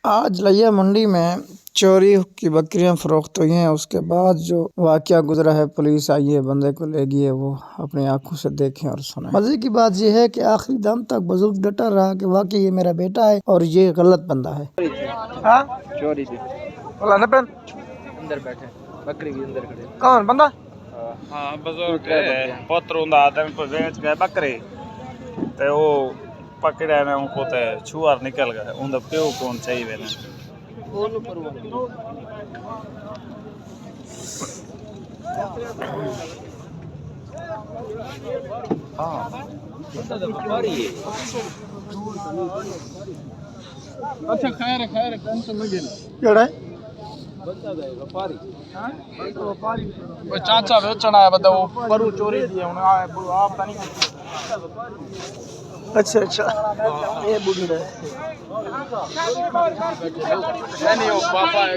आज लिया मंडी में चोरी की बकरियां फरोख्त हुई हैं। उसके बाद जो वाकया गुजरा है, पुलिस आई है, बंदे को ले गई है, वो अपनी आंखों से देखें और सुने। मजे की बात यह है कि आखिरी दम तक बुजुर्ग डटा रहा कि वाकई ये मेरा बेटा है और ये गलत बंदा है। हाँ? चोरी थी, अंदर बैठे बकरी के अंदर खड़े। कौन बंदा? हाँ बुजुर्ग पुत्र हुंदा तन को बेच गए बकरे ते वो पकड़े ने उनको ते छुआर निकल गए। उनका प्यो कौन चाहिए वेने हाँ अच्छा खैर खैर टेंशन न गेल केड़ा है? बंदा है व्यापारी। हां व्यापारी वो चाचा बेचना है बता वो परू चोरी दिए उन्हें आप नहीं। अच्छा अच्छा, ये बुढ़ा नहीं वो पापा है।